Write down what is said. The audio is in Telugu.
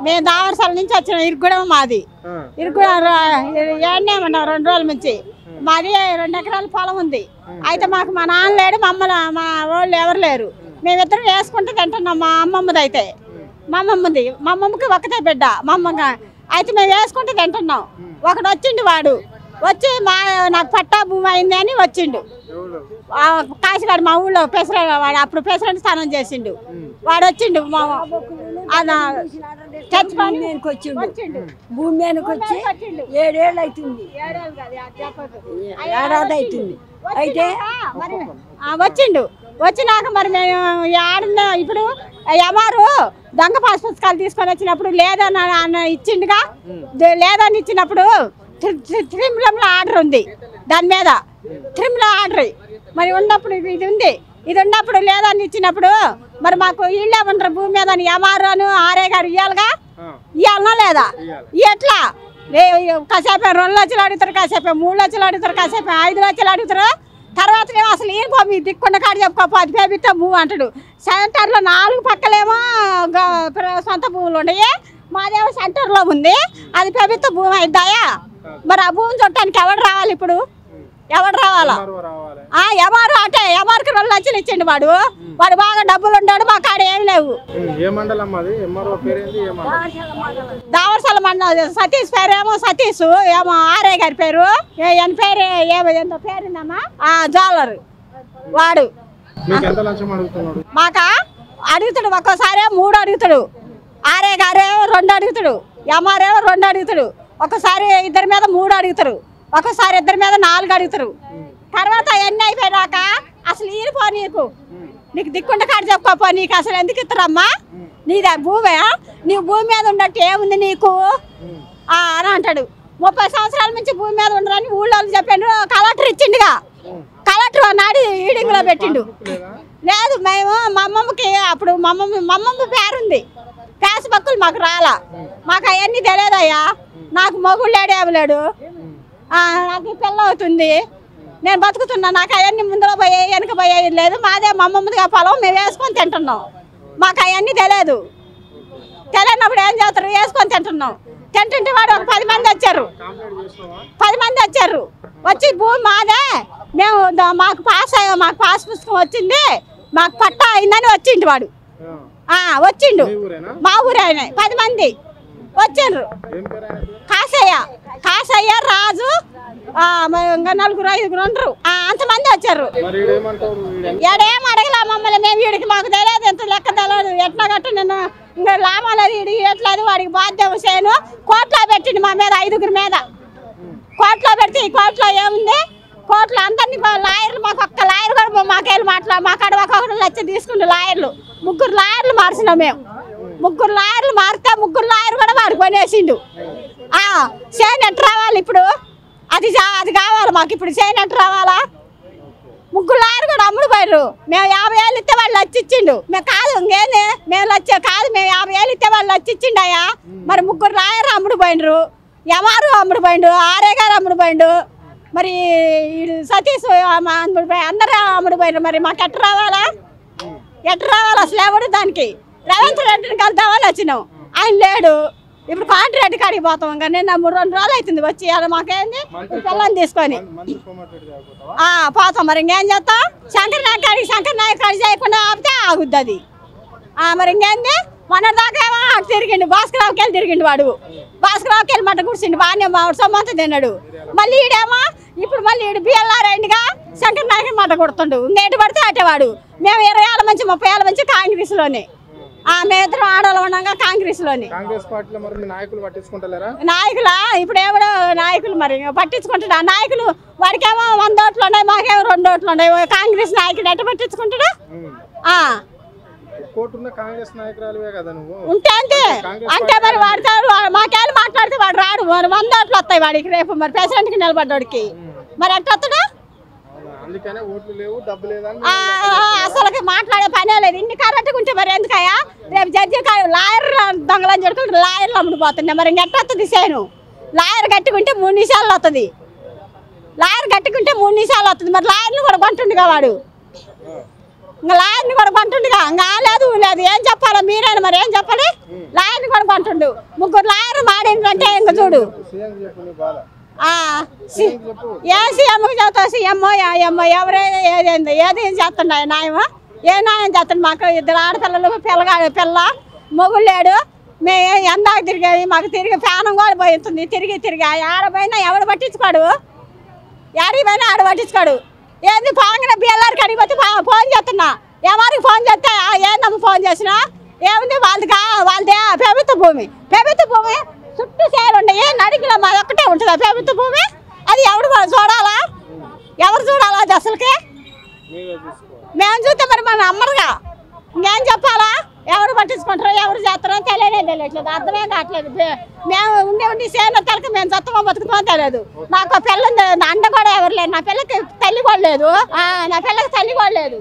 మేము దావరసల నుంచి వచ్చిన ఇరుగుడం మాది ఇరుగుడం ఏమన్నా 2 రోజుల నుంచి మాది 2 ఎకరాల పొలం ఉంది. అయితే మాకు మా నాన్న లేడు, మా వాళ్ళు ఎవరు లేరు. మేమిద్దరం వేసుకుంటే తింటున్నాం. మా అమ్మమ్మది అయితే మా అమ్మమ్మకి ఒక్కతే బిడ్డ మా అమ్మగా. అయితే మేము వేసుకుంటే తింటున్నాం. ఒకడు వచ్చిండు, వాడు వచ్చి నాకు పట్టా భూమి అయింది అని వచ్చిండు. కాశీగాడు మా ఊళ్ళో వాడు అప్పుడు ప్రెసిడెంట్ స్థానం చేసిండు. వాడు వచ్చిండు భూమి మీదకి వచ్చి 7 ఏళ్ళు అవుతుంది, ఏడాది అవుతుంది. అయితే వచ్చిండు. వచ్చినాక మరి మేము ఆడున్నా. ఇప్పుడు ఎమారు దొంగ పాస్ పుస్తకాలు తీసుకొని వచ్చినప్పుడు లేదని ఇచ్చిండుగా. లేదని ఇచ్చినప్పుడు త్రిమిలంలో ఆర్డర్ ఉంది, దాని మీద త్రిమిల ఆర్డర్ మరి ఉన్నప్పుడు ఇది ఉంది. ఇది ఉన్నప్పుడు లేదని ఇచ్చినప్పుడు మరి మాకు ఇళ్ళే ఉండరు భూమి మీద ఎమారు ఆర్ఏ గారు ఇవ్వాలిగా. ఇవ్వాలనా లేదా? ఎట్లా కాసేపు 2 లక్షలు అడుగుతారు, కాసేపు 3 లక్షలు అడుగుతారు, కాసేపు 5 లక్షలు అడుగుతారు. తర్వాత అసలు ఏం భూమి దిక్కుండా కాడు చెప్పుకోపో అది పేపిస్తే భూమి అంటాడు. సెంటర్లో 4 పక్కలేమో సొంత భూములు ఉన్నాయి, మాదేమో సెంటర్లో ఉంది. అది పేపిస్తే భూమి అయిద్దాయా? మరి ఆ భూమి చుట్టానికి ఎవడు రావాలి? ఇప్పుడు ఎవడు రావాలా? ఎమారు అంటే ఎమారుకి 2 లక్షలు ఇచ్చిండు వాడు. వాడు బాగా డబ్బులు ఉన్నాడు, మా కాడ ఏమి లేవు. దావరసల మండలం సతీష్ పేరేమో సతీష్, ఏమో ఆర్ఏ గారి పేరు. ఆయన పేరు ఎంతో పేరుందమ్మా జాలర్. వాడు మాకా అడుగుతాడు, ఒక్కోసారి 3 అడుగుతాడు, ఆర్ఏ గారు 2 అడుగుతాడు, ఎమారేమో 2 అడుగుతాడు. ఒక్కసారి ఇద్దరి మీద 3 అడుగుతారు, ఒక్కసారి ఇద్దరి మీద 4 అడుగుతారు. తర్వాత అవన్నీ అయిపోయినాక అసలు ఈరిపో నీకు దిక్కుండ కాడ చెప్పుకోపో, నీకు అసలు ఎందుకు ఇస్తారమ్మా? నీది భూమి, నీవు భూమి మీద ఉన్నట్టు ఏముంది నీకు అని అంటాడు. 30 సంవత్సరాల నుంచి భూమి మీద ఉండరని ఊళ్ళో చెప్పాను. కలెక్టర్ ఇచ్చిండుగా, కలెక్టర్ నాడు ఈడింగ్లో పెట్టిండు. లేదు మేము మా అమ్మమ్మకి అప్పుడు మా అమ్మమ్మ పేరుంది, పేస బక్కులు మాకు రాలా. మాకు అవన్నీ తెలియదయ్యా. నాకు మొగుడు లేడు, ఏమలేడు. నాకు పిల్ల అవుతుంది, నేను బతుకుతున్నా. నాకు అవన్నీ ముందులో పోయే వెనక పోయేది లేదు. మాదే మా అమ్మమ్మదిగా పొలం, మేము వేసుకొని తింటున్నాం. మాకు అవన్నీ తెలియదు. తెలియనప్పుడు ఏం చేస్తారు? వేసుకొని తింటున్నాం. తింటుంటే వాడు ఒక 10 మంది వచ్చారు, 10 మంది వచ్చారు. వచ్చి భూమి మాదే, మేము మాకు పాస్ పుస్తకం వచ్చింది, మాకు పట్టా అయిందని వచ్చిండు వాడు. వచ్చిండు, మా ఊరే ఆయన. 10 మంది వచ్చిండ్రు. కాసయ్య రాజు, ఇంకా 4-5 ఉండరు, అంతమంది వచ్చారు. ఏడేం అడగలా మమ్మల్ని. మేము వీడికి మాకు తెలియదు, ఎంత లెక్క తెలియదు. ఎట్లా కట్టు నిన్న ఇంకా లాభాలేదు, వీడి ఎట్లేదు. వాడికి బాధ్యత చేయను. కోర్టులో పెట్టిండు మా మీద, 5గురి మీద కోర్టులో పెడితే ఈ కోర్టులో ఏముంది? కోర్టులో అందరినీ లాయర్లు, మాకు ఒక్క లాయర్ కూడా మాకేళ్ళు మా కాడ 1 లక్ష తీసుకుంటు లాయర్లు. 3 లాయర్లు మార్చినాం మేము. 3 లాయర్లు మారితే 3 లాయర్ కూడా వాడు కొనేసిండు. చేయను ఎట్టు రావాలి ఇప్పుడు? అది కావాలి మాకు ఇప్పుడు. చేయను ఎట్టు రావాలా? 3 లాయర్ కూడా అమ్ముడు పోయారు. మేము 50 ఏళ్ళు ఇస్తే వాళ్ళు వచ్చి ఇచ్చిండు. మేము కాదు ఇంకేంది, మేము కాదు మేము 50 ఏళ్ళు ఇస్తే వాళ్ళు వచ్చి ఇచ్చిండు అయ్యా. మరి 3 లాయర్ అమ్ముడు పోయినరు, ఎమారు అమ్ముడు పోయిండు, ఆర్ఏ గారు అమ్ముడు పోయిండు, మరి సతీష్ అమ్ముడు పోయి, అందరూ అమ్ముడు పోయినారు. మరి మాకు ఎట్టు రావాలా? ఎట్టు రావాలి అసలు? ఎవడు దానికి రేవంత్ రెడ్డిని కలుద్దామని వచ్చినాం, ఆయన లేడు. ఇప్పుడు కాంట్రాక్ట్ కాడికి పోతాం. ఇంకా నేను 2 రోజులు అవుతుంది వచ్చి. మాకేంది పిల్లని తీసుకొని పోతాం. మరి ఇంకేం చేస్తాం? శంకర్ నాయక్ కాడికి చేయకుండా ఆపితే ఆగుద్ది అది. మరి ఇంకేంది? మొన్నటిదాకా ఏమో అటు తిరిగిండు, భాస్కరరావుకి వెళ్ళి తిరిగిండు. వాడు భాస్కరరావుకి వెళ్ళి మట్ట కూర్చుండు, బాగానే సొమ్మంతా తిన్నాడు. మళ్ళీ ఈడేమో ఇప్పుడు మళ్ళీ ఈడు బిఎల్ఆర్ అయిందిగా, శంకర్ నాయక్ మట్ట కొడుతుండు. ఇంకేటి పడితే అటేవాడు. మేము 20 ఏళ్ళ నుంచి 30 ఏళ్ళ నుంచి కాంగ్రెస్లోనే. మేమిద్దరం ఆడవాళ్ళు ఉండగా కాంగ్రెస్లోని. నాయకులా ఇప్పుడు ఏమో నాయకులు మరి పట్టించుకుంటాడు. ఆ నాయకులు వాడికేమో 100 ఓట్లు ఉన్నాయి, మాకేమో 2 ఓట్లు ఉన్నాయి. కాంగ్రెస్ నాయకుడు ఎట్ట పట్టించుకుంటాడు? ఉంటే అంతే. అంటే మరి వాడితో మాకేళ్ళు మాట్లాడితే వాడు రాడు. మరి 100 ఓట్లు వస్తాయి వాడికి రేపు. మరి ప్రెసిడెంట్కి నిలబడ్డాడికి మరి ఎట్ట వస్తాడు? అసలు మాట్లాడే పనే లేదు. ఇన్ని కరెక్ట్గా ఉంటే మరి ఎందుకయ్యా? రేపు జడ్జి లాయర్ దొంగలని చెడుకుంటే లాయర్లు అమ్ముడుపోతున్నాయి. మరి ఇంకెట్టొస్తుంది సేను? లాయర్ గట్టుకుంటే 3 నిమిషాలు వస్తుంది. లాయర్ గట్టుకుంటే 3 నిమిషాలు వస్తుంది. మరి లాయర్లు కూడా కొంటుండగా వాడు. ఇంకా లాయర్ని కూడా కొంటుండగా ఇంకా లేదు లేదు ఏం చెప్పాలి మీరైనా మరి ఏం చెప్పాలి లాయర్ని కూడా కొంటుండు 3 లాయర్ మాడిందంటే ఇంక చూడు ఏ సీఎంకి చెబుతా సీఎంఓ ఏమో ఎవరైనా ఏది చేస్తున్నాయి న్యాయమా ఏ న్యాయం చేస్తుంది మాకు 2 ఆడపిల్లలు పిల్ల మొగుడు లేడు మేము ఎందాక తిరిగేది మాకు తిరిగి ఫ్యానం కూడా పోతుంది తిరిగి ఆడపోయినా ఎవడు పట్టించుకోడు యాడికి పోయినా ఆడ పట్టించుకోడు ఏంది పోగానే బిఎల్ఆర్కి అడిగిపోతే ఫోన్ చేస్తున్నా ఎవరికి ఫోన్ చేస్తే ఏందమ్మ ఫోన్ చేసినా ఏముంది వాళ్ళదే ప్రభుత్వ భూమి చుట్టూ సేలు ఉండయి నడికిలో మాది ఒక్కటే ఉంటుందా ప్రభుత్వ భూమి అది ఎవరు చూడాలా ఎవరు చూడాలా అది అసలుకి మేము చూస్తే మరి మన అమ్మరుగా ఇంకేం చెప్పాలా ఎవరు పట్టించుకుంటారో ఎవరు చేస్తారో తెలియట్లేదు అర్థమే కావట్లేదు మేము ఉండి సేను తలకి మేము చత్తమో బతుకుతామో తెలియదు నాకు పిల్ల అండ కూడా ఎవరు లేదు నా పిల్లకి తల్లి కూడా లేదు